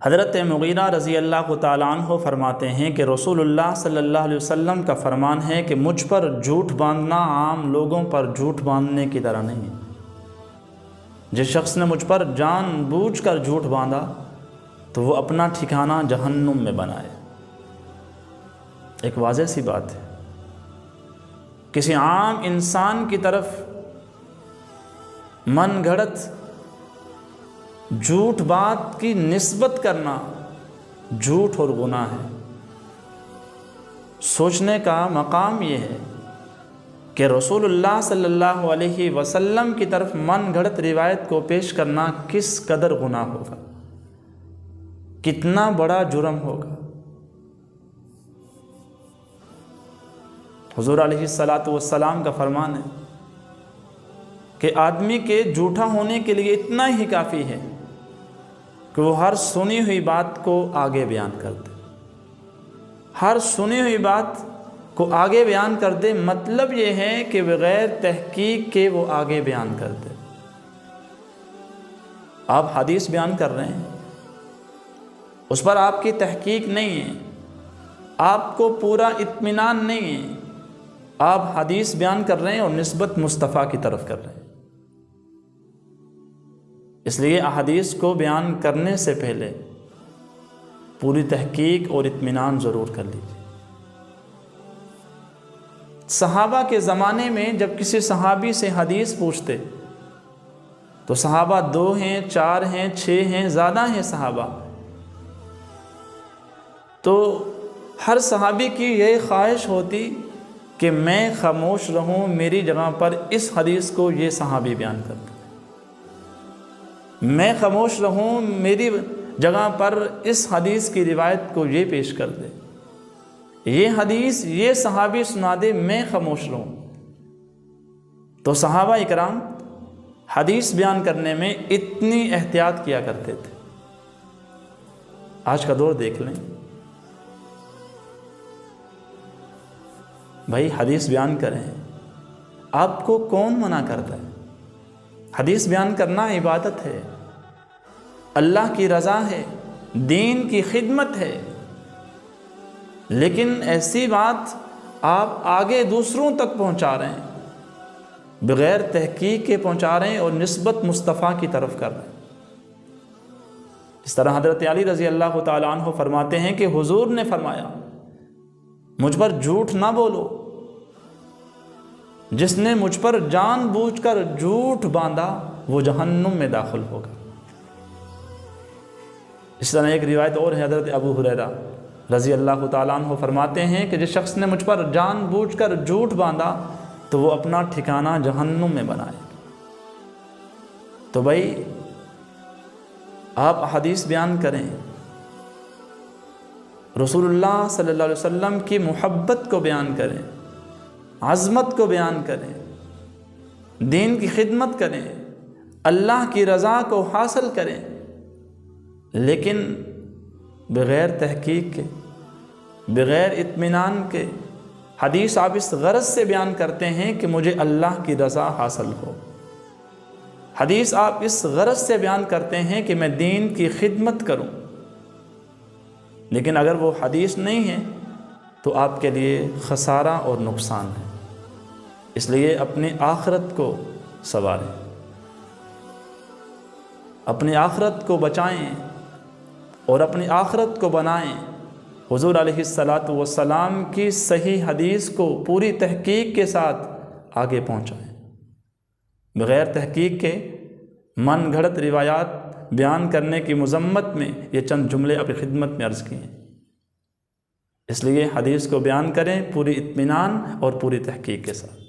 حضرت مغیرہ رضی اللہ تعالیٰ عنہ فرماتے ہیں کہ رسول اللہ صلی اللہ علیہ وسلم کا فرمان ہے کہ مجھ پر جھوٹ باندھنا عام لوگوں پر جھوٹ باندھنے کی طرح نہیں ہے۔ جس شخص نے مجھ پر جان بوجھ کر جھوٹ باندھا تو وہ اپنا ٹھکانہ جہنم میں بنائے۔ ایک واضح سی بات ہے، کسی عام انسان کی طرف من گھڑت جھوٹ بات کی نسبت کرنا جھوٹ اور گناہ ہے۔ سوچنے کا مقام یہ ہے کہ رسول اللہ صلی اللہ علیہ وسلم کی طرف من گھڑت روایت کو پیش کرنا کس قدر گناہ ہوگا، کتنا بڑا جرم ہوگا۔ حضور علیہ السلام کا فرمان ہے کہ آدمی کے جھوٹا ہونے کے لیے اتنا ہی کافی ہے کہ وہ ہر سنی ہوئی بات کو آگے بیان کر دے، ہر سنی ہوئی بات کو آگے بیان کر دے۔ مطلب یہ ہے کہ بغیر تحقیق کے وہ آگے بیان کر دے۔ آپ حدیث بیان کر رہے ہیں، اس پر آپ کی تحقیق نہیں ہے، آپ کو پورا اطمینان نہیں ہے، آپ حدیث بیان کر رہے ہیں اور نسبت مصطفیٰ کی طرف کر رہے ہیں۔ اس لیے احادیث کو بیان کرنے سے پہلے پوری تحقیق اور اطمینان ضرور کر لیجیے۔ صحابہ کے زمانے میں جب کسی صحابی سے حدیث پوچھتے تو صحابہ 2 ہیں، 4 ہیں، 6 ہیں، زیادہ ہیں صحابہ، تو ہر صحابی کی یہ خواہش ہوتی کہ میں خاموش رہوں، میری جگہ پر اس حدیث کو یہ صحابی بیان کر دے، میں خاموش رہوں، میری جگہ پر اس حدیث کی روایت کو یہ پیش کر دے، یہ حدیث یہ صحابی سنا دے، میں خاموش رہوں۔ تو صحابہ اکرام حدیث بیان کرنے میں اتنی احتیاط کیا کرتے تھے۔ آج کا دور دیکھ لیں، بھائی حدیث بیان کریں، آپ کو کون منع کرتا ہے؟ حدیث بیان کرنا عبادت ہے، اللہ کی رضا ہے، دین کی خدمت ہے، لیکن ایسی بات آپ آگے دوسروں تک پہنچا رہے ہیں، بغیر تحقیق کے پہنچا رہے ہیں اور نسبت مصطفیٰ کی طرف کر رہے ہیں۔ اس طرح حضرت علی رضی اللہ تعالیٰ عنہ فرماتے ہیں کہ حضور نے فرمایا مجھ پر جھوٹ نہ بولو، جس نے مجھ پر جان بوجھ کر جھوٹ باندھا وہ جہنم میں داخل ہوگا۔ اس طرح ایک روایت اور ہے، حضرت ابو ہریرہ رضی اللہ تعالیٰ عنہ فرماتے ہیں کہ جس شخص نے مجھ پر جان بوجھ کر جھوٹ باندھا تو وہ اپنا ٹھکانہ جہنم میں بنائے۔ تو بھائی آپ حدیث بیان کریں، رسول اللہ صلی اللہ علیہ وسلم کی محبت کو بیان کریں، عظمت کو بیان کریں، دین کی خدمت کریں، اللہ کی رضا کو حاصل کریں، لیکن بغیر تحقیق کے، بغیر اطمینان کے حدیث آپ اس غرض سے بیان کرتے ہیں کہ مجھے اللہ کی رضا حاصل ہو، حدیث آپ اس غرض سے بیان کرتے ہیں کہ میں دین کی خدمت کروں، لیکن اگر وہ حدیث نہیں ہے تو آپ کے لیے خسارہ اور نقصان ہے۔ اس لیے اپنی آخرت کو سنواریں، اپنی آخرت کو بچائیں اور اپنی آخرت کو بنائیں۔ حضور علیہ السلام کی صحیح حدیث کو پوری تحقیق کے ساتھ آگے پہنچائیں، بغیر تحقیق کے من گھڑت روایات بیان کرنے کی مذمت میں یہ چند جملے اپنی خدمت میں عرض کیے ہیں۔ اس لیے حدیث کو بیان کریں پوری اطمینان اور پوری تحقیق کے ساتھ۔